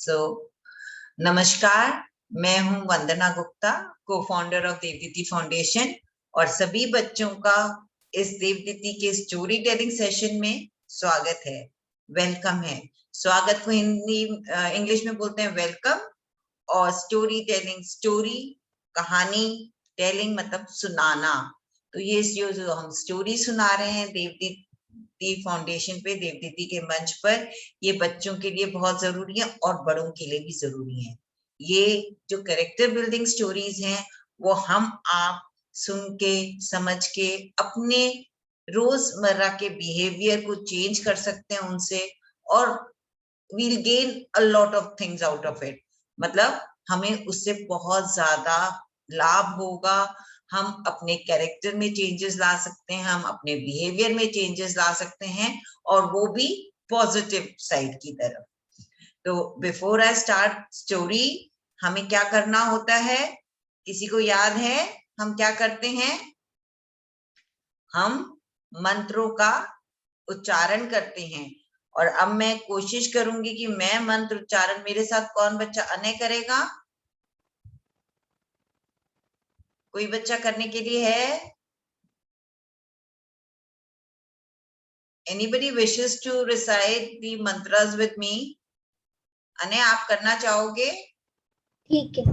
सो नमस्कार, मैं हूं वंदना गुप्ता, को फाउंडर ऑफ देवदीति फाउंडेशन, और सभी बच्चों का इस देवदीति के स्टोरी टेलिंग सेशन में स्वागत है, वेलकम है। स्वागत को हिंदी इंग्लिश में बोलते हैं वेलकम, और स्टोरी टेलिंग, स्टोरी कहानी, टेलिंग मतलब सुनाना। तो ये जो हम स्टोरी सुना रहे हैं देवदीति फाउंडेशन पे, देवदीति के मंच पर, ये बच्चों के लिए बहुत जरूरी है और बड़ों के लिए भी जरूरी है। ये जो कैरेक्टर बिल्डिंग स्टोरीज हैं वो हम आप सुन के समझ के अपने रोजमर्रा के बिहेवियर को चेंज कर सकते हैं उनसे, और we'll gain a lot of things out of it। मतलब हमें उससे बहुत ज्यादा लाभ होगा। हम अपने कैरेक्टर में चेंजेस ला सकते हैं, हम अपने बिहेवियर में चेंजेस ला सकते हैं, और वो भी पॉजिटिव साइड की तरफ। तो बिफोर आई स्टार्ट स्टोरी, हमें क्या करना होता है? किसी को याद है हम क्या करते हैं? हम मंत्रों का उच्चारण करते हैं। और अब मैं कोशिश करूंगी कि मैं मंत्र उच्चारण, मेरे साथ कौन बच्चा अनय करेगा? कोई बच्चा करने के लिए है? Anybody wishes to recite the mantras with me? Anay, आप करना चाहोगे? ठीक है।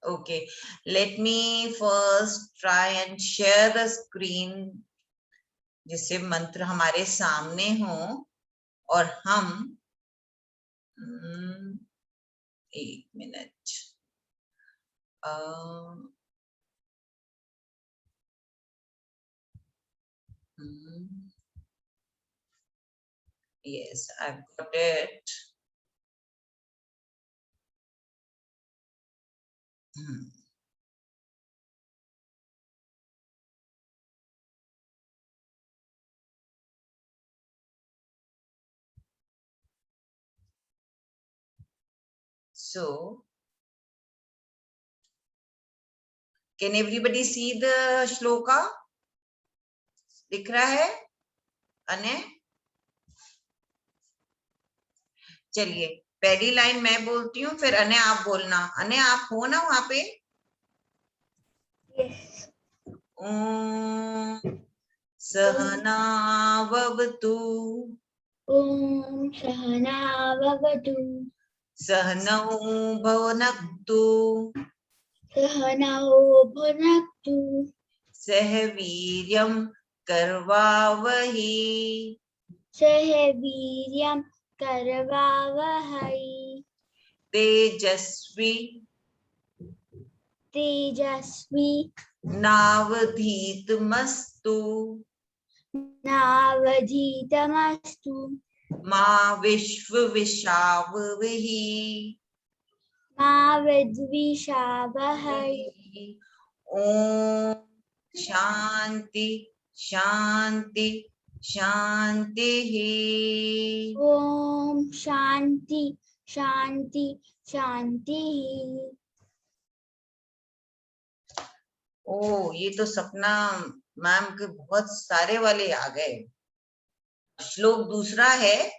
Okay, let me first try and share the screen, जिससे मंत्र हमारे सामने हो और हम एक minute, yes, I've got it. So, can everybody see the shloka? दिख रहा है अनय? चलिए, पहली लाइन मैं बोलती हूँ, फिर अनय आप बोलना। अनय आप हो ना वहां पे? Yes. ओम सहनाववतु ओम सहनाववतु सहनौ भुनक्तु सहनौ भुनक्तु सह वीर्यं करवावहै सह वीर्यं करवावहै तेजस्वी तेजस्वी नावधीतमस्तु नावधीतमस्तु मा विश्वविशावहै मा विद्विषावहै। ओम शांति शांति शांति। ओम शांति शांति शांति। ओ, ये तो सपना मैम के बहुत सारे वाले आ गए। श्लोक दूसरा है,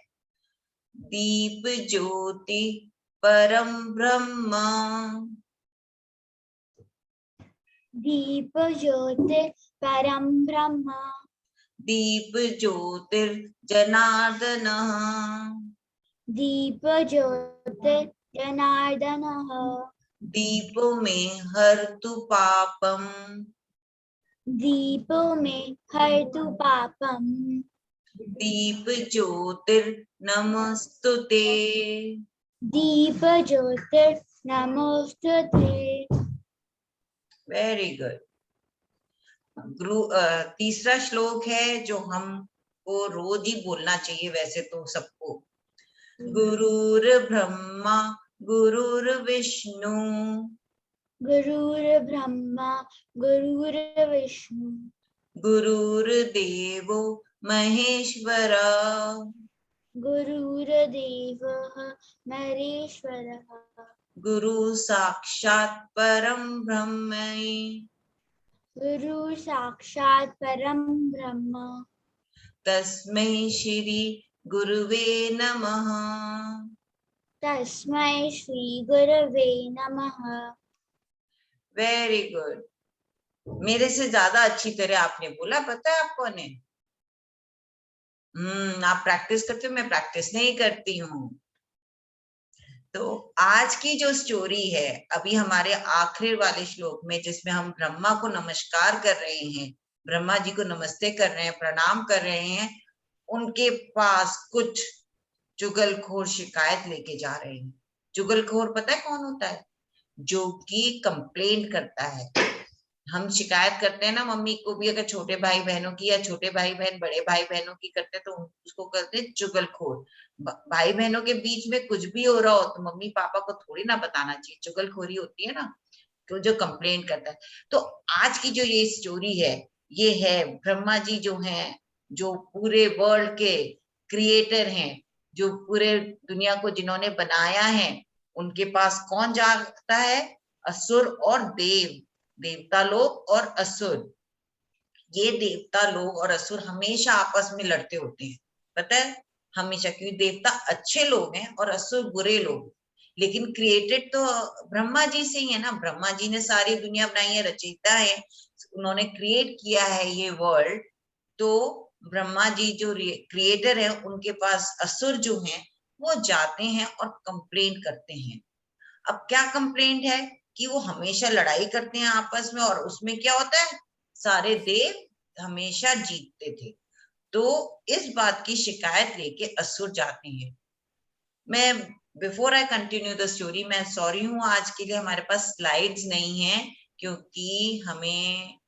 दीप ज्योति परम ब्रह्म दीप ज्योति परम ब्रह्म दीप ज्योतिर्जनार्दन दीप ज्योति जनार्दन दीप में हरतु पापम दीप में हरतु पापम दीप ज्योतिर्नमस्तुते दीप ज्योति नमोस्तुते। Very good. तीसरा श्लोक है जो हमको रोज ही बोलना चाहिए वैसे तो सबको। गुरुर्ब्रह्मा गुरुर्विष्णु गुरुर्ब्रह्मा गुरुर्विष्णु गुरुर्देवो महेश्वरा गुरुर्देवः महेश्वरः गुरु साक्षात् परम ब्रह्म गुरु साक्षात् परम ब्रह्म तस्मै श्री गुरुवे नमः। तस्मै श्री गुरवे नमः। वेरी गुड, मेरे से ज्यादा अच्छी तरह आपने बोला, पता है आपको ने? आप प्रैक्टिस करते हो, मैं प्रैक्टिस नहीं करती हूँ। तो आज की जो स्टोरी है, अभी हमारे आखिरी वाले श्लोक में, जिसमें हम ब्रह्मा को नमस्कार कर रहे हैं, ब्रह्मा जी को नमस्ते कर रहे हैं, प्रणाम कर रहे हैं, उनके पास कुछ चुगलखोर शिकायत लेके जा रहे हैं। चुगलखोर पता है कौन होता है? जो कि कंप्लेंट करता है। हम शिकायत करते हैं ना मम्मी को भी, अगर छोटे भाई बहनों की, या छोटे भाई बहन बड़े भाई बहनों की करते हैं, तो उसको कहते हैं चुगलखोर। भाई बहनों के बीच में कुछ भी हो रहा हो तो मम्मी पापा को थोड़ी ना बताना चाहिए, चुगलखोरी होती है ना, तो जो कंप्लेंट करता है। तो आज की जो ये स्टोरी है, ये है ब्रह्मा जी जो हैं, जो पूरे वर्ल्ड के क्रिएटर हैं, जो पूरे दुनिया को जिन्होंने बनाया है, उनके पास कौन जाता है? असुर और देव, देवता लोग और असुर। ये देवता लोग और असुर हमेशा आपस में लड़ते होते हैं, पता है? हमेशा, क्योंकि देवता अच्छे लोग हैं और असुर बुरे लोग, लेकिन क्रिएटेड तो ब्रह्मा जी से ही है ना। ब्रह्मा जी ने सारी दुनिया बनाई है, रचयिता है, उन्होंने क्रिएट किया है ये वर्ल्ड। तो ब्रह्मा जी जो क्रिएटर है, उनके पास असुर जो हैं वो जाते हैं और कंप्लेंट करते हैं। अब क्या कंप्लेंट है? कि वो हमेशा लड़ाई करते हैं आपस में, और उसमें क्या होता है? सारे देव हमेशा जीतते थे। तो इस बात की शिकायत लेके असुर जाते हैं। मैं before I continue the story, मैं सॉरी हूँ, आज के लिए हमारे पास स्लाइड्स नहीं है, क्योंकि हमें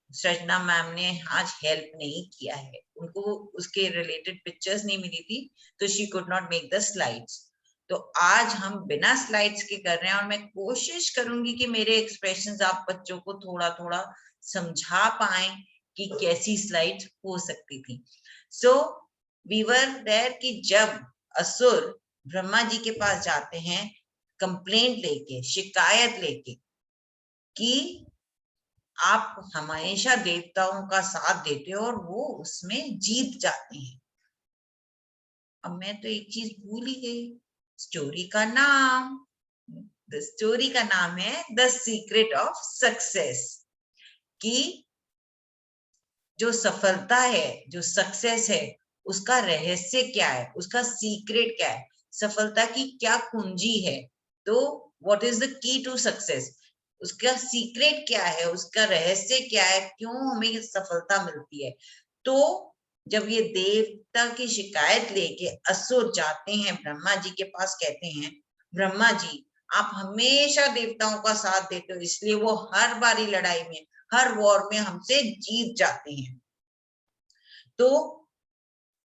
सृजना मैम ने आज हेल्प नहीं किया है, उनको उसके रिलेटेड पिक्चर्स नहीं मिली थी, तो she could not make the slides. तो आज हम बिना स्लाइड्स के कर रहे हैं, और मैं कोशिश करूंगी कि मेरे एक्सप्रेशंस आप बच्चों को थोड़ा थोड़ा समझा पाए कि कैसी स्लाइड्स हो सकती थी। सो वी वर देयर कि जब असुर ब्रह्मा जी के पास जाते हैं कंप्लेंट लेके, शिकायत लेके, कि आप हमेशा देवताओं का साथ देते हो और वो उसमें जीत जाते हैं। अब मैं तो एक चीज भूल ही गई, स्टोरी का नाम। द स्टोरी का नाम है द सीक्रेट ऑफ सक्सेस। कि जो सफलता है, जो सक्सेस है, उसका रहस्य क्या है, उसका सीक्रेट क्या है, सफलता की क्या कुंजी है। तो what is the key to success, उसका सीक्रेट क्या है, उसका रहस्य क्या है, क्यों हमें सफलता मिलती है। तो जब ये देवता की शिकायत लेके असुर जाते हैं ब्रह्मा जी के पास, कहते हैं ब्रह्मा जी आप हमेशा देवताओं का साथ देते हो, इसलिए वो हर बारी लड़ाई में, हर वॉर में हमसे जीत जाते हैं। तो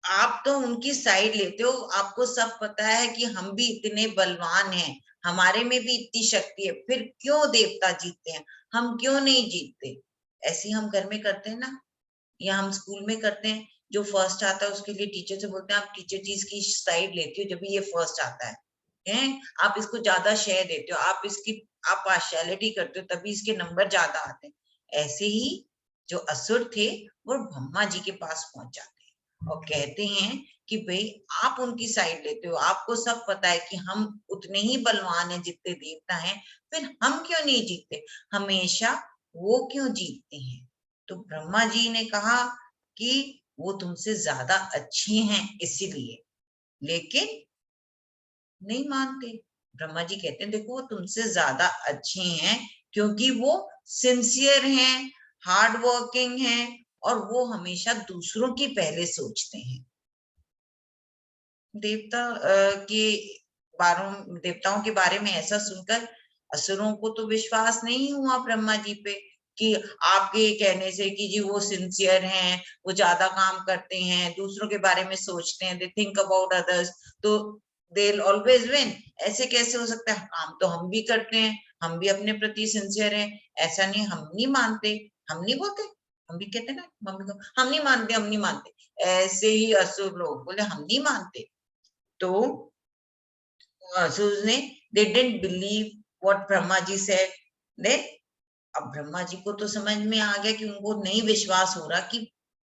आप तो उनकी साइड लेते हो, आपको सब पता है कि हम भी इतने बलवान हैं, हमारे में भी इतनी शक्ति है, फिर क्यों देवता जीतते हैं, हम क्यों नहीं जीतते? ऐसे हम घर में करते हैं ना, या हम स्कूल में करते हैं, जो फर्स्ट आता है उसके लिए टीचर से बोलते हैं आप टीचर चीज की साइड लेती हो, जब भी ये फर्स्ट आता है, आप इसको ज्यादा शेयर देते हो, आप पार्शियलिटी करते हो, तभी इसके नंबर ज्यादा आते हैं। ऐसे ही जो असुर थे वो ब्रह्मा जी के पास पहुंच जाते हैं और कहते हैं कि भाई आप उनकी साइड लेते हो, आपको सब पता है कि हम उतने ही बलवान हैं जितने देवता हैं, फिर हम क्यों नहीं जीतते, हमेशा वो क्यों जीतते हैं? तो ब्रह्मा जी ने कहा कि वो तुमसे ज्यादा अच्छे हैं इसीलिए, लेकिन नहीं मानते। ब्रह्मा जी कहते हैं देखो वो तुमसे ज्यादा अच्छे हैं क्योंकि वो सिंसियर हैं, हार्ड वर्किंग हैं, और वो हमेशा दूसरों की पहले सोचते हैं। देवताओं के बारे में ऐसा सुनकर असुरों को तो विश्वास नहीं हुआ ब्रह्मा जी पे, कि आपके कहने से कि जी वो सिंसियर हैं, वो ज्यादा काम करते हैं, दूसरों के बारे में सोचते हैं, दे थिंक अबाउट अदर्स, तो दे विल ऑलवेज विन। ऐसे कैसे हो सकता है, काम तो हम भी करते हैं, हम भी अपने प्रति सिंसियर हैं, ऐसा नहीं, हम नहीं मानते, हम नहीं बोलते, हम भी कहते ना मम्मी को हम नहीं मानते, हम नहीं मानते। ऐसे ही असुर लोग बोले हम नहीं मानते। तो असुर ने they didn't believe what Brahma ji said। ने अब ब्रह्मा जी को तो समझ में आ गया कि उनको नहीं विश्वास हो रहा कि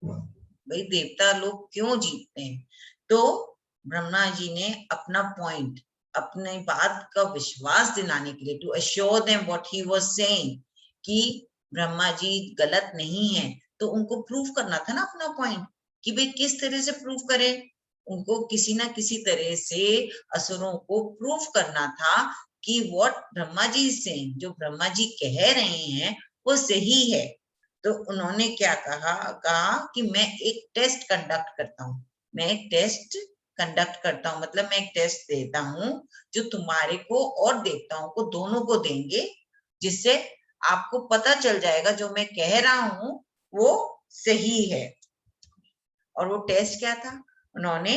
भाई देवता लोग क्यों जीतते हैं। तो ब्रह्मा जी ने अपना पॉइंट अपनी बात का विश्वास दिलाने के लिए, to assure them what he was saying, कि ब्रह्मा जी गलत नहीं है, तो उनको प्रूव करना था ना अपना पॉइंट, कि भाई किस तरह से प्रूव करें, उनको किसी ना किसी तरह से असुरों को प्रूव करना था कि व्हाट ब्रह्मा जी से, जो ब्रह्मा जी कह रहे हैं वो सही है। तो उन्होंने क्या कहा कि मैं एक टेस्ट कंडक्ट करता हूँ, मैं एक टेस्ट कंडक्ट करता हूँ, मतलब मैं एक टेस्ट देता हूँ जो तुम्हारे को और देवताओं को दोनों को देंगे, जिससे आपको पता चल जाएगा जो मैं कह रहा हूँ वो सही है। और वो टेस्ट क्या था? उन्होंने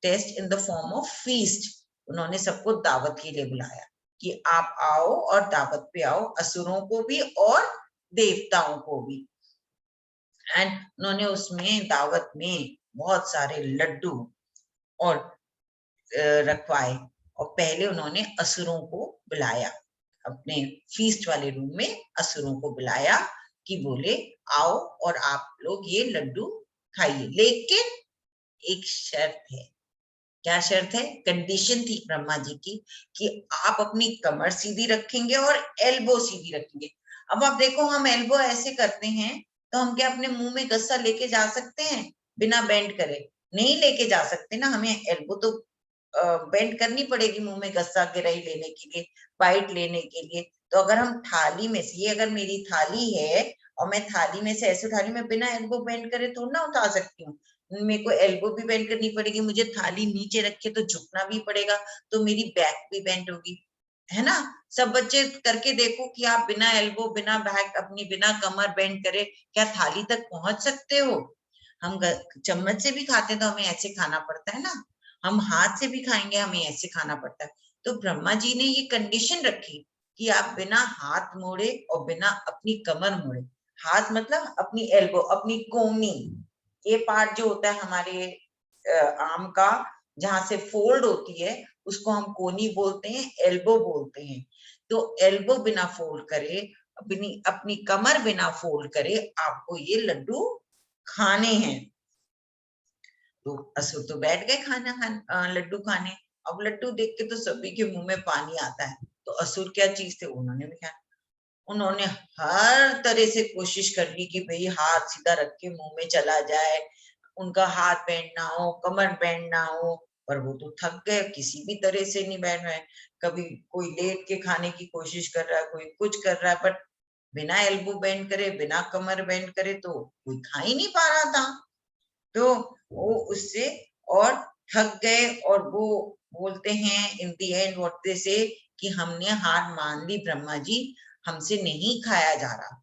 test in the form of feast, उन्होंने सबको दावत के लिए बुलाया कि आप आओ और दावत पे आओ, असुरों को भी और देवताओं को भी। एंड उन्होंने उसमें दावत में बहुत सारे लड्डू और रखवाए, और पहले उन्होंने असुरों को बुलाया, अपने फीस्ट वाले रूम में असुरों को बुलाया कि बोले आओ और आप लोग ये लड्डू खाइए, लेकिन एक शर्त है। क्या शर्त है? कंडीशन थी ब्रह्मा जी की कि आप अपनी कमर सीधी रखेंगे और एल्बो सीधी रखेंगे। अब आप देखो, हम एल्बो ऐसे करते हैं तो हम क्या अपने मुंह में गस्सा लेके जा सकते हैं बिना बेंड करे? नहीं लेके जा सकते ना, हमें एल्बो तो बेंड करनी पड़ेगी मुंह में गस्सा गिराई लेने के लिए, बाइट लेने के लिए। तो अगर हम थाली में से, ये अगर मेरी थाली है और मैं थाली में से ऐसे उठा रही, मैं बिना एल्बो बेंड करे थोड़ा ना उठा सकती हूँ, मेरे को एल्बो भी बेंड करनी पड़ेगी, मुझे थाली नीचे रखे तो झुकना भी पड़ेगा, तो मेरी बैक भी बेंड होगी, है ना? सब बच्चे करके देखो कि आप बिना एल्बो, बिना बैक, अपनी बिना कमर बेंड करे क्या थाली तक पहुंच सकते हो? हम चम्मच से भी खाते हैं तो हमें ऐसे खाना पड़ता है ना, हम हाथ से भी खाएंगे हमें ऐसे खाना पड़ता है। तो ब्रह्मा जी ने ये कंडीशन रखी कि आप बिना हाथ मोड़े और बिना अपनी कमर मोड़े, हाथ मतलब अपनी एल्बो, अपनी कोहनी, ये पार्ट जो होता है हमारे आर्म का, जहां से फोल्ड होती है उसको हम कोहनी बोलते हैं, एल्बो बोलते हैं। तो एल्बो बिना फोल्ड करे, अपनी कमर बिना फोल्ड करे आपको ये लड्डू खाने हैं। तो असुर तो बैठ गए लड्डू खाने। अब लड्डू देख के तो सभी के मुंह में पानी आता है। तो असुर क्या चीज थे, उन्होंने भी खाया। उन्होंने हर तरह से कोशिश कर ली कि भाई हाथ सीधा रख के मुंह में चला जाए, उनका हाथ बैंड ना हो, कमर बैंड ना हो, पर वो तो थक गए, किसी भी तरह से नहीं बैंड है। कभी कोई लेट के खाने की कोशिश कर रहा है, कोई कुछ कर रहा है, बट बिना एल्बो बेंड करे, बिना कमर बेंड करे तो कोई खा ही नहीं पा रहा था। तो वो उससे और थक गए, और वो बोलते हैं इन दी एंड व्हाट दे से कि हमने हार मान ली ब्रह्मा जी, हमसे नहीं खाया जा रहा।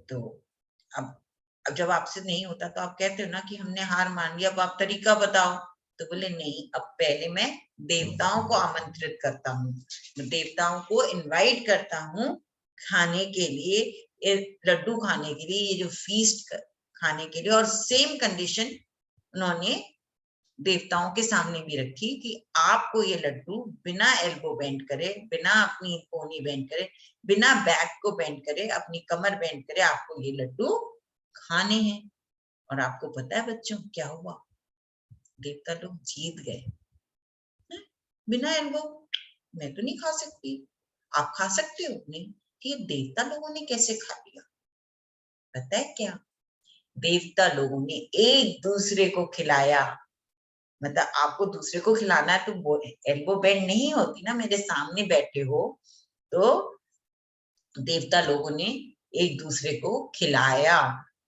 तो अब जब आपसे नहीं होता तो आप कहते हो ना कि हमने हार मान लिया, अब आप तरीका बताओ। तो बोले नहीं, अब पहले मैं देवताओं को आमंत्रित करता हूँ, देवताओं को इनवाइट करता हूँ खाने के लिए, लड्डू खाने के लिए, ये जो फीस्ट खाने के लिए। और सेम कंडीशन उन्होंने देवताओं के सामने भी रखी कि आपको ये लड्डू बिना एल्बो बेंड करे, बिना अपनी कोहनी बेंड करे, बिना बैक को बेंड करे, अपनी कमर बेंड करे, आपको ये लड्डू खाने हैं। और आपको पता है बच्चों क्या हुआ? देवता लोग जीत गए। बिना एल्बो मैं तो नहीं खा सकती, आप खा सकते हो? नहीं। ये देवता लोगों ने कैसे खा लिया? पता है क्या? देवता लोगों ने एक दूसरे को खिलाया। मतलब आपको दूसरे को खिलाना है तो एल्बो बेंड नहीं होती ना, मेरे सामने बैठे हो। तो देवता लोगों ने एक दूसरे को खिलाया,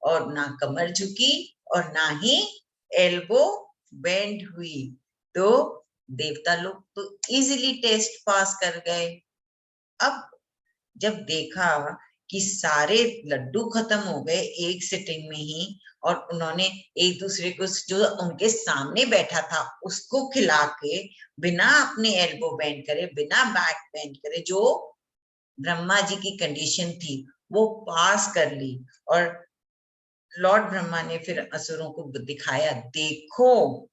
और ना कमर झुकी और ना ही एल्बो बेंड हुई। तो देवता लोग तो इजीली टेस्ट पास कर गए। अब जब देखा कि सारे लड्डू खत्म हो गए एक सिटिंग में ही, और उन्होंने एक दूसरे को, जो उनके सामने बैठा था उसको खिला के, बिना अपने एल्बो बेंड करे, बिना बैक बेंड करे, जो ब्रह्मा जी की कंडीशन थी वो पास कर ली। और लॉर्ड ब्रह्मा ने फिर असुरों को दिखाया, देखो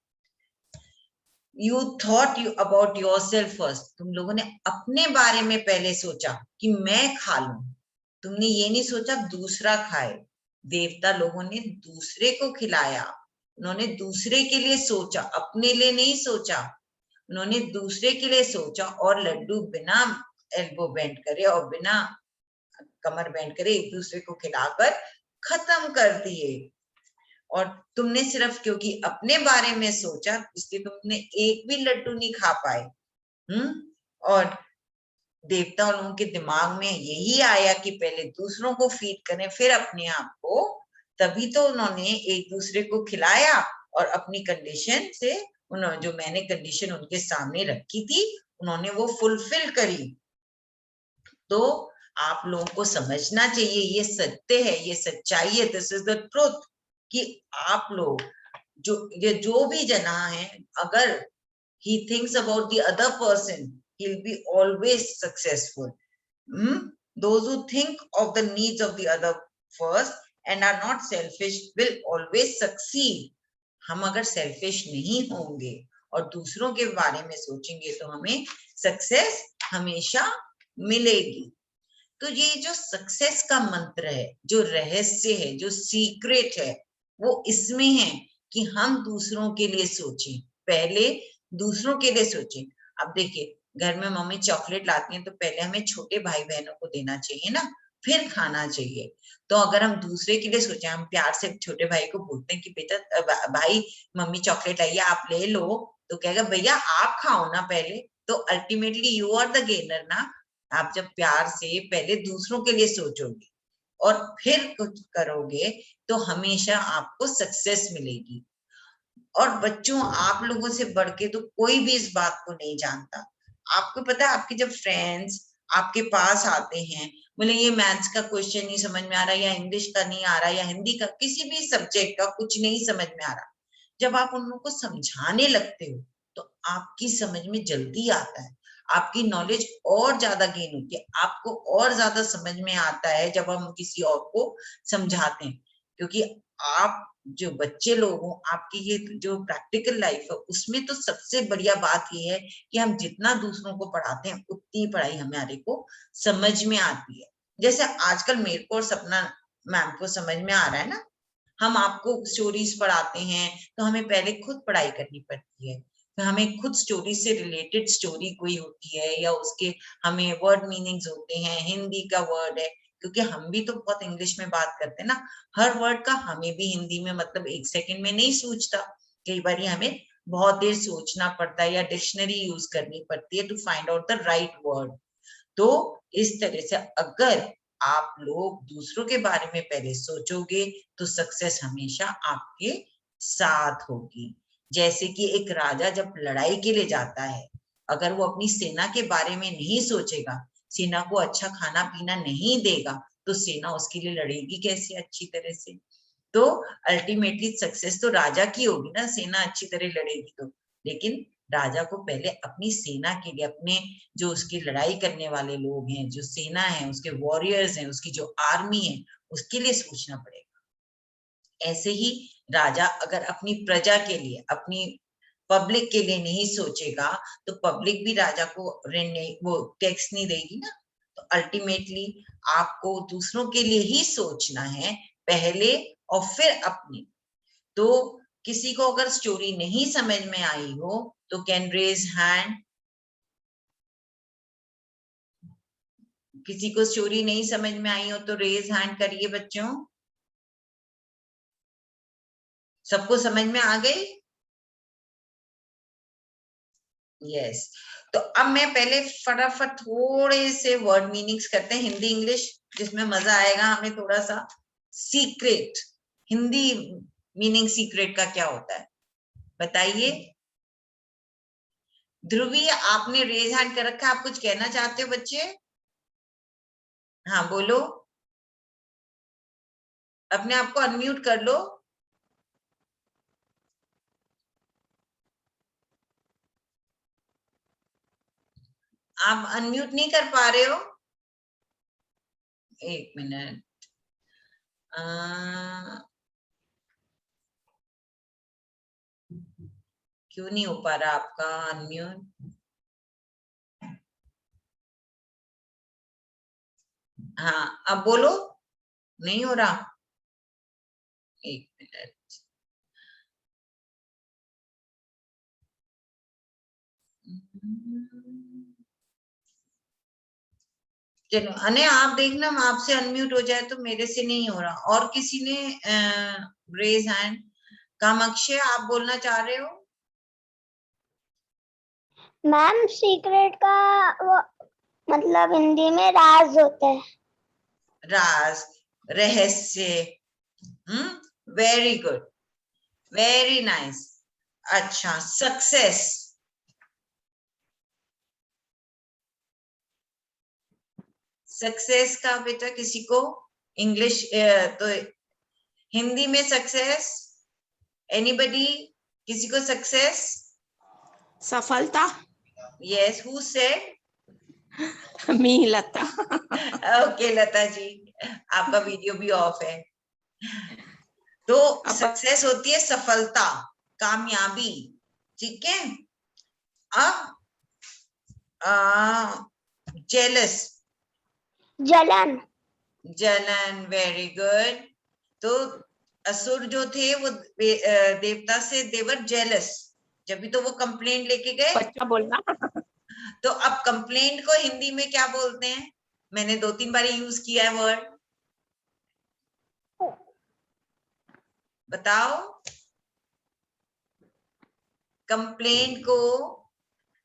you thought you about yourself first, तुम लोगों ने अपने बारे में पहले सोचा कि मैं खा लूं, तुमने ये नहीं सोचा दूसरा खाए। देवता लोगों ने दूसरे को खिलाया, उन्होंने दूसरे के लिए सोचा, अपने लिए नहीं सोचा। उन्होंने दूसरे के लिए सोचा और लड्डू बिना एल्बो बेंड करे और बिना कमर बेंड करे एक दूसरे को खिलाकर खत्म कर दिए। और तुमने सिर्फ क्योंकि अपने बारे में सोचा इसलिए तुमने एक भी लड्डू नहीं खा पाए। और देवता लोगों के दिमाग में यही आया कि पहले दूसरों को फीड करें फिर अपने आप को, तभी तो उन्होंने एक दूसरे को खिलाया और अपनी कंडीशन से उन्होंने जो मैंने कंडीशन उनके सामने रखी थी उन्होंने वो फुलफिल करी। तो आप लोगों को समझना चाहिए ये सत्य है, ये सच्चाई है, दिस इज द ट्रुथ कि आप लोग जो भी जना है, अगर he thinks about the other person, he'll be always successful. Those who think of the needs of the other first and are not selfish will always succeed. हम अगर सेल्फिश नहीं होंगे और दूसरों के बारे में सोचेंगे तो हमें सक्सेस हमेशा मिलेगी। तो ये जो सक्सेस का मंत्र है, जो रहस्य है, जो सीक्रेट है, वो इसमें है कि हम दूसरों के लिए सोचें, पहले दूसरों के लिए सोचें। अब देखिए घर में मम्मी चॉकलेट लाती हैं तो पहले हमें छोटे भाई बहनों को देना चाहिए ना, फिर खाना चाहिए। तो अगर हम दूसरे के लिए सोचें, हम प्यार से छोटे भाई को बोलते हैं कि बेटा भाई मम्मी चॉकलेट लाई है आप ले लो, तो कहेगा भैया आप खाओ ना पहले। तो ultimately you are the gainer ना। आप जब प्यार से पहले दूसरों के लिए सोचोगे और फिर कुछ करोगे तो हमेशा आपको सक्सेस मिलेगी। और बच्चों आप लोगों से बढ़ के तो कोई भी इस बात को नहीं जानता। आपको पता है आपके जब फ्रेंड्स आपके पास आते हैं, बोले ये मैथ्स का क्वेश्चन नहीं समझ में आ रहा, या इंग्लिश का नहीं आ रहा, या हिंदी का, किसी भी सब्जेक्ट का कुछ नहीं समझ में आ रहा, जब आप उन लोगों को समझाने लगते हो तो आपकी समझ में जल्दी आता है, आपकी नॉलेज और ज्यादा गेन होती है, आपको और ज्यादा समझ में आता है जब हम किसी और को समझाते हैं। क्योंकि आप जो बच्चे लोग हो, आपकी ये जो प्रैक्टिकल लाइफ है उसमें तो सबसे बढ़िया बात ये है कि हम जितना दूसरों को पढ़ाते हैं उतनी पढ़ाई हमारे को समझ में आती है। जैसे आजकल मेरे को और सपना मैम को समझ में आ रहा है ना, हम आपको स्टोरीज पढ़ाते हैं तो हमें पहले खुद पढ़ाई करनी पड़ती है, तो हमें खुद स्टोरी से रिलेटेड स्टोरी कोई होती है या उसके हमें वर्ड मीनिंग्स होते हैं, हिंदी का वर्ड है, क्योंकि हम भी तो बहुत इंग्लिश में बात करते हैं ना, हर वर्ड का हमें भी हिंदी में मतलब 1 सेकंड में नहीं सूझता, कई बार हमें बहुत देर सोचना पड़ता है या डिक्शनरी यूज करनी पड़ती है to find out the right word. तो इस तरह से अगर आप लोग दूसरों के बारे में पहले सोचोगे तो सक्सेस हमेशा आपके साथ होगी। जैसे कि एक राजा जब लड़ाई के लिए जाता है, अगर वो अपनी सेना के बारे में नहीं सोचेगा, सेना को अच्छा खाना पीना नहीं देगा, तो सेना उसके लिए लड़ेगी कैसे अच्छी तरह से। तो अल्टीमेटली सक्सेस तो राजा की होगी ना, सेना अच्छी तरह लड़ेगी तो। लेकिन राजा को पहले अपनी सेना के लिए, अपने जो उसकी लड़ाई करने वाले लोग हैं, जो सेना है, उसके वॉरियर्स हैं, उसकी जो आर्मी है, उसके लिए सोचना पड़ेगा। ऐसे ही राजा अगर अपनी प्रजा के लिए, अपनी पब्लिक के लिए नहीं सोचेगा तो पब्लिक भी राजा को ऋण नहीं, वो टैक्स नहीं देगी ना। तो अल्टीमेटली आपको दूसरों के लिए ही सोचना है पहले और फिर अपनी। तो किसी को अगर स्टोरी नहीं समझ में आई हो तो कैन रेज हैंड। किसी को स्टोरी नहीं समझ में आई हो तो रेज हैंड करिए बच्चों। सबको समझ में आ गई? यस। तो अब मैं पहले फटाफट थोड़े से वर्ड मीनिंग्स करते हैं हिंदी इंग्लिश, जिसमें मजा आएगा हमें थोड़ा सा। सीक्रेट, हिंदी मीनिंग सीक्रेट का क्या होता है बताइए? ध्रुवी आपने रेज हैंड कर रखा है, आप कुछ कहना चाहते हो बच्चे? हाँ बोलो, अपने आप को अनम्यूट कर लो। आप अनम्यूट नहीं कर पा रहे हो? एक मिनट। क्यों नहीं हो पा रहा आपका अनम्यूट? हाँ अब बोलो। नहीं हो रहा? एक मिनट। चलो अने आप देखना, आपसे अनम्यूट हो जाए तो मेरे से नहीं हो रहा। और किसी ने रेज हैंड? कामाक्षी आप बोलना चाह रहे हो? मैम सीक्रेट का वो मतलब हिंदी में राज होता है। राज, रहस्य। Very good, very nice. अच्छा, सक्सेस। सक्सेस का बेटा किसी को इंग्लिश तो हिंदी में सक्सेस, एनीबडी? किसी को सक्सेस? सफलता। Yes, who said? Me Lata. Okay Lata ji, आपका वीडियो भी ऑफ है। तो सक्सेस होती है सफलता, कामयाबी, ठीक है। अब जेलस, जलन। जलन, वेरी गुड। तो असुर जो थे वो देवता से देवर जेलस, जब भी तो वो कंप्लेंट लेके गए। बच्चा बोलना। तो अब कंप्लेंट को हिंदी में क्या बोलते हैं? मैंने 2-3 बार यूज किया है वर्ड, बताओ। कंप्लेंट को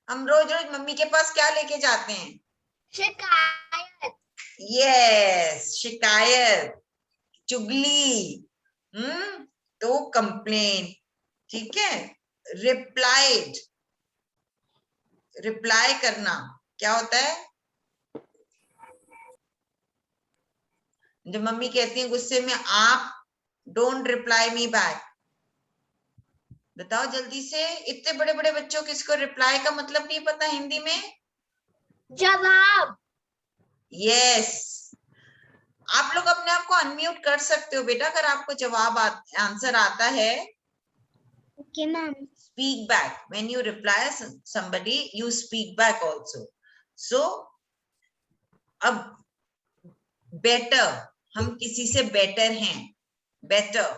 हम रोज रोज मम्मी के पास क्या लेके जाते हैं? शिकायत। यस, शिकायत, चुगली। तो कंप्लेन, ठीक है। रिप्लाइड, रिप्लाई करना क्या होता है? जब मम्मी कहती है गुस्से में, आप डोंट रिप्लाई मी बैक। बताओ जल्दी से, इतने बड़े बड़े बच्चों को इसको रिप्लाई का मतलब नहीं पता हिंदी में? जवाब। यस, आप लोग अपने आप को अनम्यूट कर सकते हो बेटा, अगर आपको जवाब आंसर आता है। Okay ma'am. Speak back when you reply somebody, you speak back also. So अब बेटर, हम किसी से बेटर हैं, बेटर।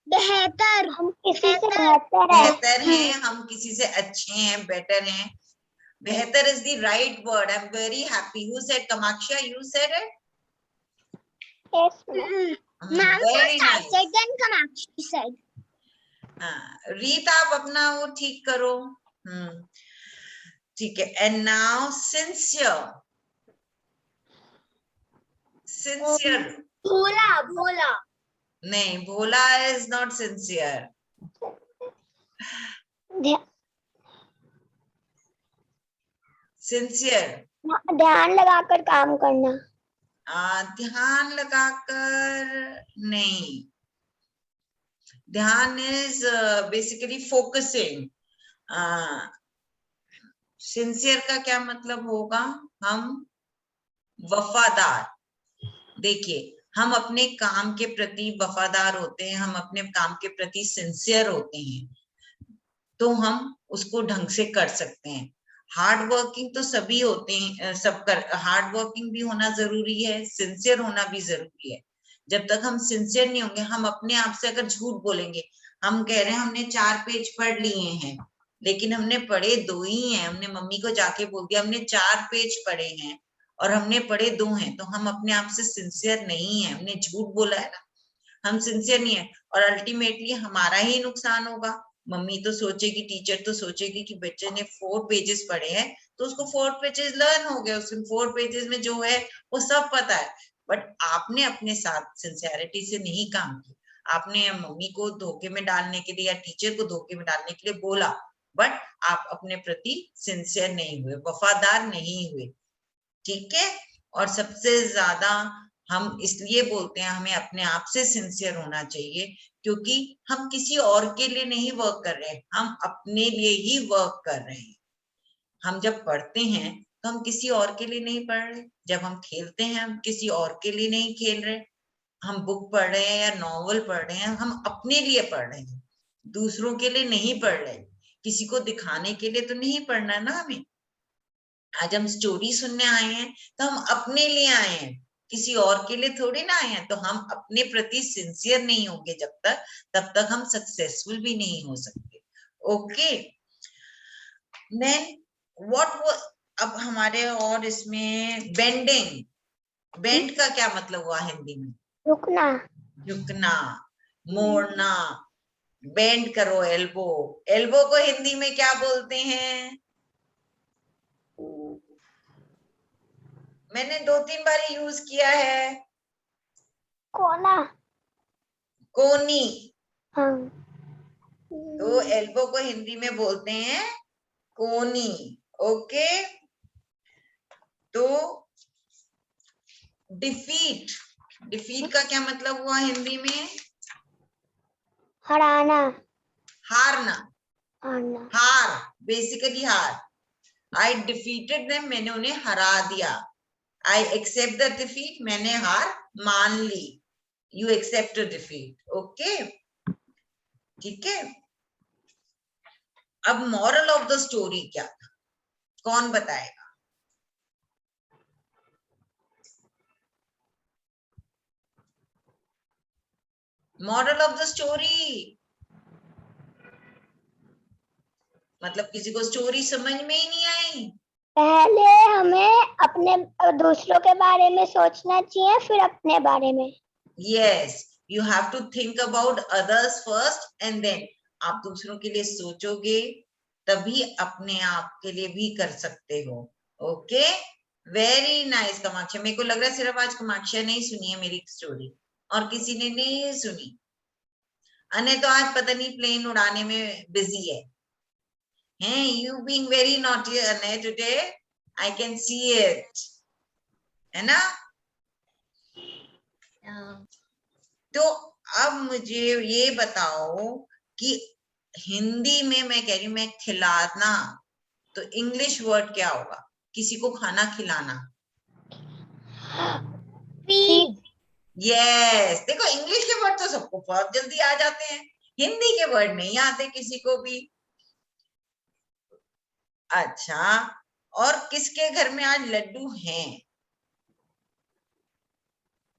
बेहतर, हम किसी से बेहतर है। बेहतर हैं, हम किसी से अच्छे हैं, बेटर हैं। बेहतर is the right word. I'm very happy. Who said? Kamaksha, you said it? Yes, ma'am. Ma'am, Very first I nice. said, then Kamakshi said. रीत आप अपना वो ठीक करो। ठीक है। And now sincere, sincere. Bhola, Bhola. नहीं, Bhola is not sincere. Sincere, ध्यान लगाकर काम करना। ध्यान लगाकर नहीं। ध्यान इज बेसिकली फोकसिंग। सिंसियर का क्या मतलब होगा? हम वफादार। देखिए, हम अपने काम के प्रति वफादार होते हैं, हम अपने काम के प्रति सिंसियर होते हैं, तो हम उसको ढंग से कर सकते हैं। हार्ड वर्किंग तो सभी होते हैं, सब कर, हार्ड वर्किंग भी होना जरूरी है, सिंसियर होना भी जरूरी है। जब तक हम सिंसियर नहीं होंगे, हम अपने आप से अगर झूठ बोलेंगे, हम कह रहे हैं हमने 4 पेज पढ़ लिए हैं, लेकिन हमने पढ़े 2 ही हैं, हमने मम्मी को जाके बोल दिया हमने 4 पेज पढ़े हैं और हमने पढ़े 2 हैं, तो हम अपने आप से सिंसियर नहीं है, हमने झूठ बोला है ना, हम सिंसियर नहीं है। और अल्टीमेटली हमारा ही नुकसान होगा। मम्मी तो सोचेगी, टीचर तो सोचेगी कि बच्चे ने 4 पेजेस पढ़े हैं, तो उसको 4 पेजेस लर्न हो गए, उसमें 4 पेजेस में जो है वो सब पता है। बट आपने अपने साथ सिंसियरिटी से नहीं काम किया, आपने मम्मी को धोखे में डालने के लिए या टीचर को धोखे में डालने के लिए बोला, बट आप अपने प्रति सिंसियर नहीं हुए, वफादार नहीं हुए, ठीक है। और सबसे ज्यादा हम इसलिए बोलते हैं हमें अपने आप से सिंसियर होना चाहिए, क्योंकि हम किसी और के लिए नहीं वर्क कर रहे हैं, हम अपने लिए ही वर्क कर रहे हैं। हम जब पढ़ते हैं तो हम किसी और के लिए नहीं पढ़ रहे, जब हम खेलते हैं हम किसी और के लिए नहीं खेल रहे, हम बुक पढ़ रहे हैं या नॉवल पढ़ रहे हैं, हम अपने लिए पढ़ रहे हैं, दूसरों के लिए नहीं पढ़ रहे, किसी को दिखाने के लिए तो नहीं पढ़ना ना हमें। आज हम स्टोरी सुनने आए हैं तो हम अपने लिए आए हैं, किसी और के लिए थोड़ी ना आए हैं। तो हम अपने प्रति सिंसियर नहीं होंगे जब तक, तब तक हम सक्सेसफुल भी नहीं हो सकते। ओके, देन अब हमारे और इसमें बेंडिंग, बेंड का क्या मतलब हुआ हिंदी में? रुकना। झुकना, मोड़ना, बेंड करो एल्बो। एल्बो को हिंदी में क्या बोलते हैं? मैंने 2-3 बार यूज किया है। कोना। कोनी। हाँ। तो एल्बो को हिंदी में बोलते हैं कोनी। ओके, तो डिफीट, डिफीट का क्या मतलब हुआ हिंदी में? हराना। हारना, हारना। हार, बेसिकली हार। आई डिफीटेड देम, मैंने उन्हें हरा दिया। आई एक्सेप्ट द डिफीट, मैंने हार मान ली। You accept defeat. ओके, ठीक है। अब मॉरल ऑफ द स्टोरी क्या था, कौन बताएगा? मॉरल ऑफ द स्टोरी मतलब किसी को स्टोरी समझ में ही नहीं आई? पहले हमें अपने दूसरों के बारे में सोचना चाहिए, फिर अपने बारे में। Yes, you have to think about others first and then आप दूसरों के लिए सोचोगे तभी अपने आप के लिए भी कर सकते हो। Okay, very nice Kamaksha. मेरे को लग रहा है सिर्फ आज कामाक्षा ने ही सुनी है मेरी स्टोरी और किसी ने नहीं सुनी। अने तो आज पता नहीं प्लेन उड़ाने में बिजी है। Hey, you being very naughty Ane today, I can see it, है ना? तो अब मुझे ये बताओ कि हिंदी में मैं कह रही हूं मैं खिलाना, तो इंग्लिश वर्ड क्या होगा? किसी को खाना खिलाना। फीड। यस, देखो इंग्लिश के वर्ड तो सबको बहुत जल्दी आ जाते हैं, हिंदी के वर्ड नहीं आते किसी को भी। अच्छा, और किसके घर में आज लड्डू हैं?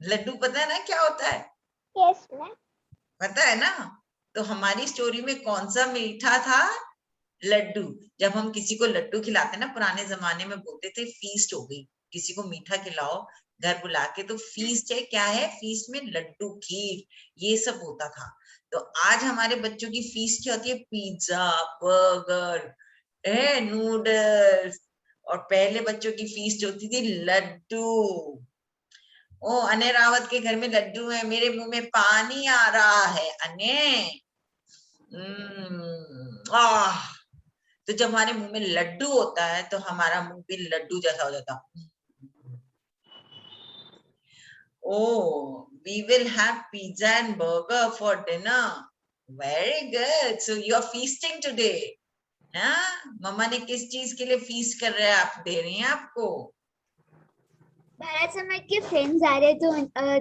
लड्डू पता है ना क्या होता है? Yes ma'am. पता है ना? तो हमारी स्टोरी में कौन सा मीठा था? लड्डू। जब हम किसी को लड्डू खिलाते ना, पुराने जमाने में बोलते थे फीस्ट हो गई, किसी को मीठा खिलाओ घर बुला के, तो फीस्ट है। क्या है फीस्ट में? लड्डू, खीर, ये सब होता था। तो आज हमारे बच्चों की फीस्ट क्या होती है? Pizza, burger, noodles. और पहले बच्चों की फीस्ट होती थी लड्डू। ओ, अने रावत के घर में लड्डू है, मेरे मुंह में पानी आ रहा है अने। आह, तो जब हमारे मुंह में लड्डू होता है तो हमारा मुंह भी लड्डू जैसा हो जाता। Oh, we will have pizza and burger for dinner. Very good. So you are feasting today. हाँ, मम्मा ने किस चीज के लिए फीस्ट कर रहे हैं? आप दे रही हैं आपको? भारत समय के फ्रेंड्स आ रहे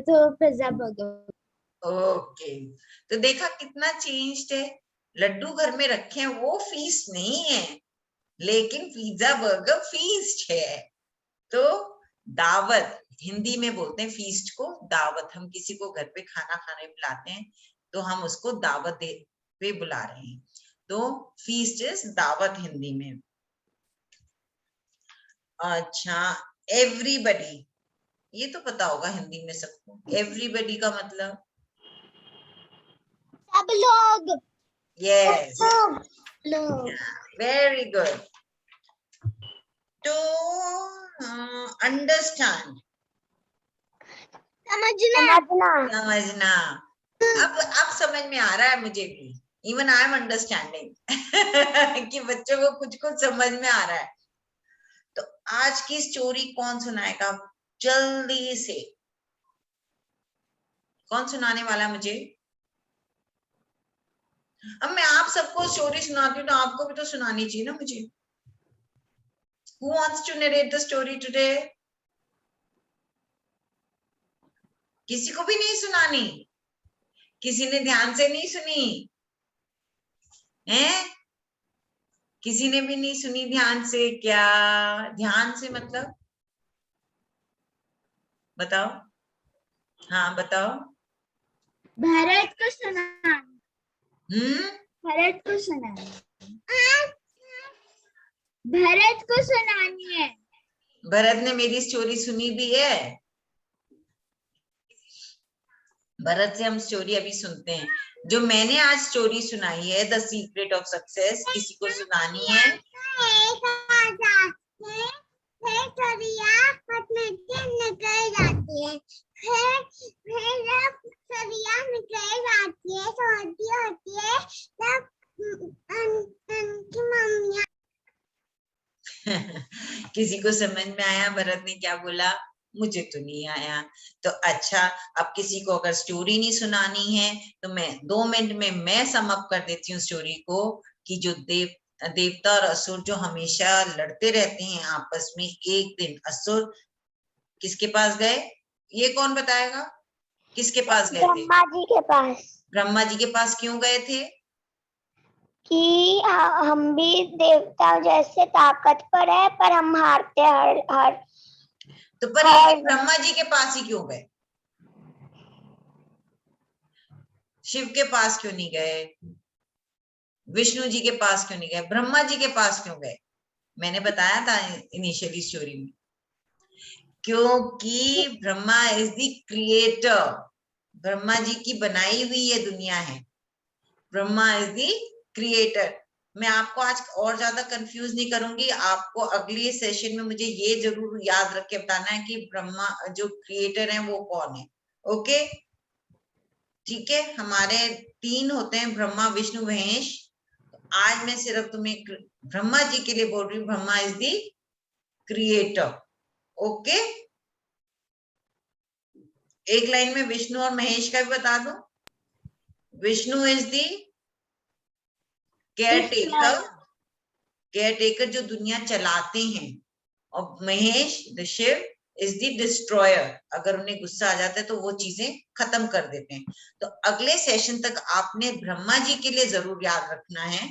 तो पिज्जा बर्गर। ओके, तो देखा कितना चेंज्ड है। लड्डू घर में रखे हैं वो फीस्ट नहीं है, लेकिन पिज्जा बर्गर फीस्ट है। तो दावत, हिंदी में बोलते हैं फीस्ट को दावत। हम किसी को घर पे खाना खाने बुलाते हैं तो हम उसको दावत दे पे बुला रहे हैं, तो फीस्ट इज दावत हिंदी में। अच्छा, एवरीबडी, ये तो पता होगा हिंदी में सबको। एवरीबडी का मतलब? सब लोग। यस, लोग। Very good. टू अंडरस्टैंड, समझना। अब समझ में आ रहा है मुझे भी, इवन आई एम अंडरस्टैंडिंग कि बच्चों को कुछ कुछ समझ में आ रहा है। तो आज की स्टोरी कौन सुनाएगा जल्दी से? कौन सुनाने वाला है मुझे? अब मैं आप सबको स्टोरी सुनाती हूँ तो आपको भी तो सुनानी चाहिए ना मुझे। Who wants to narrate the story today? किसी को भी नहीं सुनानी? किसी ने ध्यान से नहीं सुनी है? किसी ने भी नहीं सुनी ध्यान से? क्या ध्यान से मतलब? बताओ, हाँ बताओ। भारत को सुना। भारत को सुना। भरत को सुनानी है। भरत ने मेरी स्टोरी सुनी भी है। भरत से हम स्टोरी अभी सुनते हैं। जो मैंने आज स्टोरी सुनाई है, द सीक्रेट ऑफ सक्सेस, किसी को सुनानी है? निकल जाती है, फिर जब सरिया निकल जाती है, छोटी होती है, तब उनकी मम्मी किसी को समझ में आया भरत ने क्या बोला? मुझे तो नहीं आया। तो अच्छा, अब किसी को अगर स्टोरी नहीं सुनानी है तो मैं 2 मिनट में मैं सम अप कर देती हूँ स्टोरी को, कि जो देवता और असुर जो हमेशा लड़ते रहते हैं आपस में, एक दिन असुर किसके पास गए? ये कौन बताएगा? किसके पास गए थे? ब्रह्मा जी के पास। ब्रह्मा जी के पास क्यों गए थे? कि हम भी देवता जैसे ताकतवर है, पर हम हारते हर हर तो पर ये ब्रह्मा जी के पास ही क्यों गए? शिव के पास क्यों नहीं गए? विष्णु जी के पास क्यों नहीं गए? ब्रह्मा जी के पास क्यों गए? मैंने बताया था इनिशियली स्टोरी में, क्योंकि Brahma is the creator. Brahma ji की बनाई हुई ये दुनिया है। Brahma is the creator. मैं आपको आज और ज्यादा कंफ्यूज नहीं करूंगी। आपको अगले सेशन में मुझे ये जरूर याद रख के बताना है कि ब्रह्मा जो क्रिएटर है वो कौन है। ओके, ठीक है। हमारे 3 होते हैं, ब्रह्मा विष्णु महेश। आज मैं सिर्फ तुम्हें ब्रह्मा जी के लिए बोल रही हूँ। Brahma is the creator. Okay, एक लाइन में विष्णु और महेश का भी बता दो। Vishnu is the caretaker, caretaker जो दुनिया चलाते हैं, और Mahesh the Shiva is the destroyer. अगर उन्हें गुस्सा आ जाता है तो वो चीजें खत्म कर देते हैं। तो अगले सेशन तक आपने ब्रह्मा जी के लिए जरूर याद रखना है।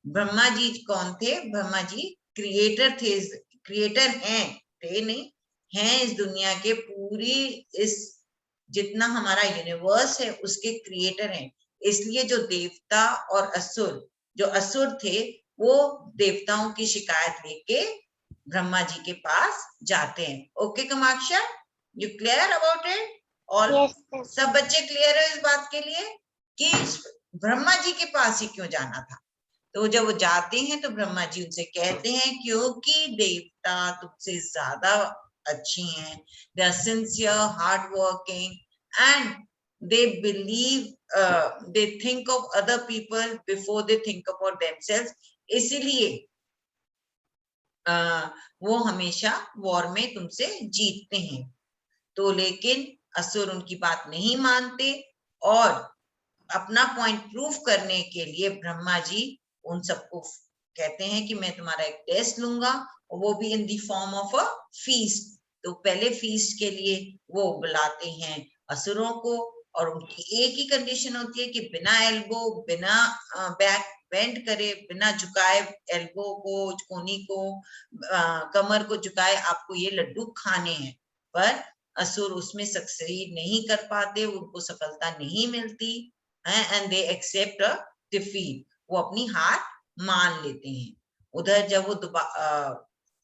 ब्रह्मा जी कौन थे? ब्रह्मा जी क्रिएटर थे, क्रिएटर हैं, थे नहीं, हैं इस दुनिया के, पूरी इस जितना हमारा यूनिवर्स है उसके क्रिएटर हैं। इसलिए जो देवता और असुर, जो असुर थे वो देवताओं की शिकायत लेके ब्रह्मा जी के पास जाते हैं। Okay Kamaksha, you clear about it? और Yes, सब बच्चे क्लियर है इस बात के लिए कि ब्रह्मा जी के पास ही क्यों जाना था? तो जब वो जाते हैं तो ब्रह्मा जी उनसे कहते हैं क्योंकि देवता तुमसे ज्यादा अच्छी हैं, they are sincere, hard working, and they believe, they think of other people before they think about themselves. इसीलिए वो हमेशा वॉर में तुमसे जीतते हैं। तो लेकिन असुर उनकी बात नहीं मानते, और अपना पॉइंट प्रूव करने के लिए ब्रह्मा जी उन सबको कहते हैं कि मैं तुम्हारा एक टेस्ट लूंगा, और वो भी इन the form of a feast. तो पहले फीस्ट के लिए वो बुलाते हैं असुरों को, और उनकी एक ही कंडीशन होती है कि बिना एल्बो, बिना बैक बेंड करे, बिना झुकाए एल्बो को, कोनी को, कमर को झुकाए आपको ये लड्डू खाने हैं। पर असुर उसमें सक्सेस नहीं कर पाते, उनको सफलता नहीं मिलती, एंड दे एक्सेप्ट डिफीट, वो अपनी हार मान लेते हैं। उधर जब वो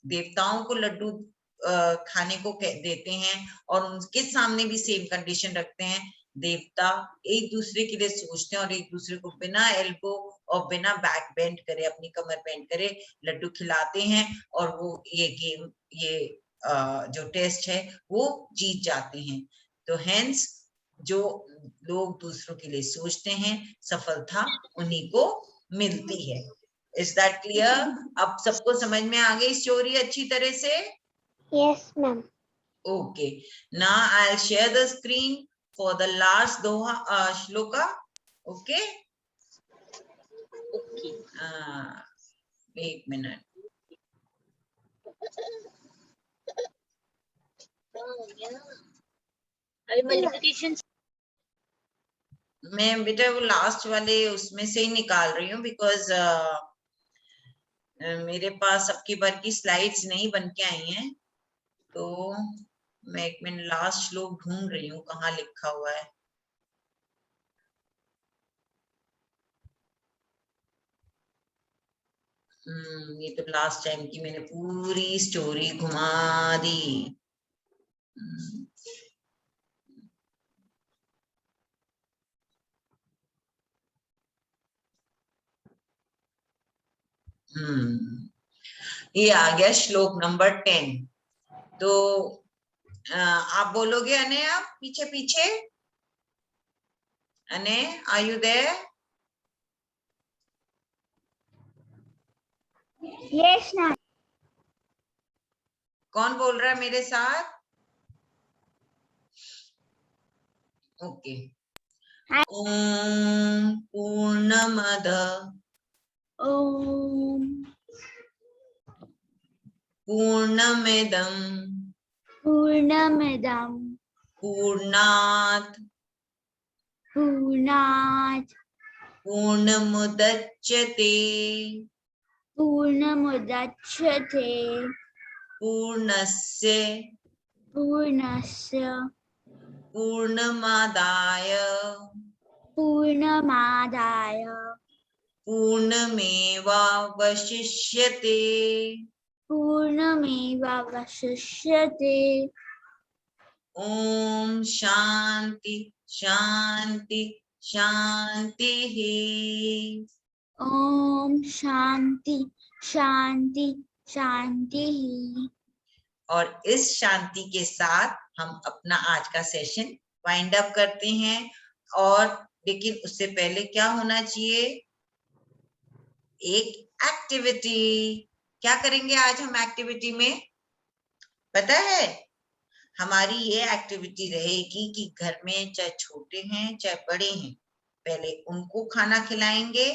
देवताओं को लड्डू खाने को देते हैं, और उनके सामने भी सेम कंडीशन रखते हैं, देवता एक दूसरे के लिए सोचते हैं और एक दूसरे को बिना एल्बो और बिना बैक बेंड करे, अपनी कमर बेंड करे लड्डू खिलाते हैं, और वो ये गेम, ये जो टेस्ट है वो जीत जाते हैं। तो हेंस जो लोग दूसरों के लिए सोचते हैं, सफलता उन्हीं को मिलती है। Is that clear? अब सबको समझ में आ गई स्टोरी अच्छी तरह से? yes, ma'am. Okay, now I'll share the screen for the last doha shloka. Okay, Okay. एक मिनट, मल्टीप्लिकेशन मैं बेटा वो लास्ट वाले उसमें से ही निकाल रही हूँ, बिकॉज मेरे पास अब की बार की स्लाइड्स नहीं बन के आई हैं। तो मैं एक मिनट लास्ट श्लोक ढूंढ रही हूँ कहाँ लिखा हुआ है। ये तो लास्ट टाइम की मैंने पूरी स्टोरी घुमा दी। ये आ गया श्लोक नंबर 10। तो आप बोलोगे अने, आप पीछे पीछे। अने, are you there? Yes ma'am. कौन बोल रहा है मेरे साथ? ओके। ओम पूर्णमद ओम पूर्णमिदं पूर्णमिदं पूर्णात् पूर्णात् पूर्णमुदच्यते पूर्णमुदच्यते पूर्णस्य पूर्णस्य पूर्णमादाय पूर्णमादाय पूर्णमेवावशिष्यते। पूर्णमेवावशिष्यते। ओम शांति शांति शांतिः। ओम शांति शांति शांति। और इस शांति के साथ हम अपना आज का सेशन वाइंड अप करते हैं। और लेकिन उससे पहले क्या होना चाहिए? एक एक्टिविटी। क्या करेंगे आज हम एक्टिविटी में? पता है, हमारी ये एक्टिविटी रहेगी कि घर में चाहे छोटे हैं चाहे बड़े हैं, पहले उनको खाना खिलाएंगे।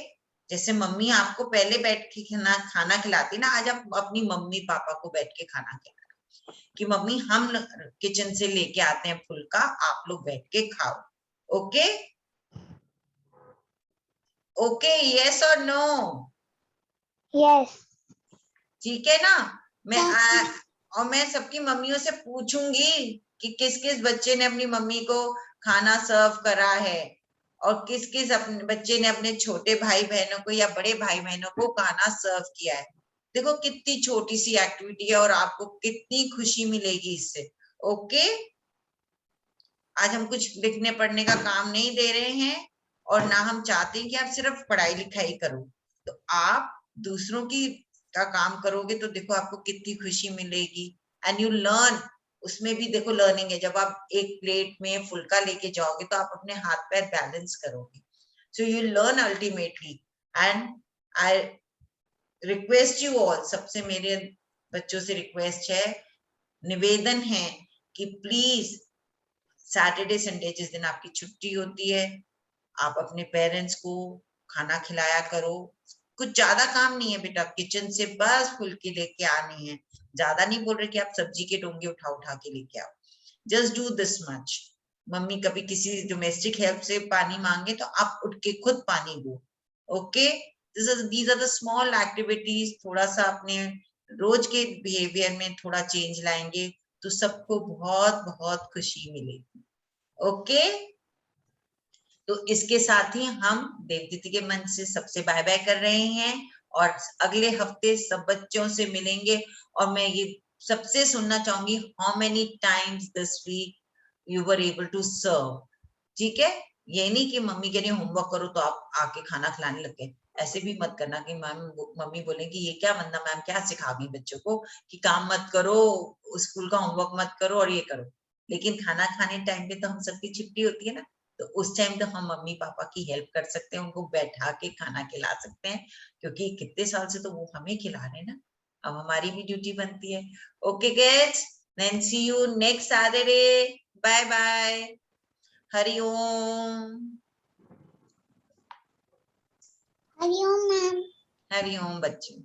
जैसे मम्मी आपको पहले बैठ के खाना खिलाती ना, आज आप अपनी मम्मी पापा को बैठ के खाना खिलाना कि मम्मी हम किचन से लेके आते हैं फुल्का, आप लोग बैठ के खाओ। ओके ओके, यस और नो? यस। ठीक है ना? और मैं सबकी मम्मियों से पूछूंगी कि किस किस बच्चे ने अपनी मम्मी को खाना सर्व करा है और किस किस अपने बच्चे ने अपने छोटे भाई बहनों को या बड़े भाई बहनों को खाना सर्व किया है। देखो कितनी छोटी सी एक्टिविटी है और आपको कितनी खुशी मिलेगी इससे। ओके, आज हम कुछ लिखने पढ़ने का काम नहीं दे रहे हैं और ना हम चाहते हैं कि आप सिर्फ पढ़ाई लिखाई करो। तो आप दूसरों की का काम करोगे तो देखो आपको कितनी खुशी मिलेगी। And you learn. उसमें भी देखो लर्निंग है। जब आप एक प्लेट में फुल्का लेके जाओगे तो आप अपने हाथ पैर बैलेंस करोगे। So you learn ultimately. And I request you all, सबसे मेरे बच्चों से रिक्वेस्ट है, निवेदन है कि प्लीज सैटरडे संडे जिस दिन आपकी छुट्टी होती है, आप अपने पेरेंट्स को खाना खिलाया करो। कुछ ज्यादा काम नहीं है बेटा, किचन से बस फुल्के लेके आने हैं। ज्यादा नहीं बोल रहे कि आप सब्जी के डोंगे उठा उठा के लेके आओ। Just do this much. Mummy कभी किसी डोमेस्टिक हेल्प से पानी मांगे तो आप उठ के खुद पानी दो। Okay, these are the small activities. थोड़ा सा अपने रोज के बिहेवियर में थोड़ा चेंज लाएंगे तो सबको बहुत बहुत खुशी मिलेगी। ओके, तो इसके साथ ही हम देवदीदी के मन से सबसे बाय बाय कर रहे हैं और अगले हफ्ते सब बच्चों से मिलेंगे। और मैं ये सबसे सुनना चाहूंगी, how many times this week you were able to serve. ठीक है, ये नहीं कि मम्मी कह रही होमवर्क करो तो आप आके खाना खिलाने लग गए। ऐसे भी मत करना कि मम्मी बोलेगी ये क्या वंदना मैम क्या सिखा गई बच्चों को कि काम मत करो, स्कूल का होमवर्क मत करो और ये करो। लेकिन खाना खाने टाइम पे तो हम सबकी छुट्टी होती है ना, तो उस टाइम तो हम मम्मी पापा की हेल्प कर सकते हैं, उनको बैठा के खाना खिला सकते हैं, क्योंकि कितने साल से तो वो हमें खिला रहे हैं ना। अब हमारी भी ड्यूटी बनती है। Okay kids, then see you next Saturday. Bye bye. Hari Om. Hariom ma'am. Hari Om बच्चों।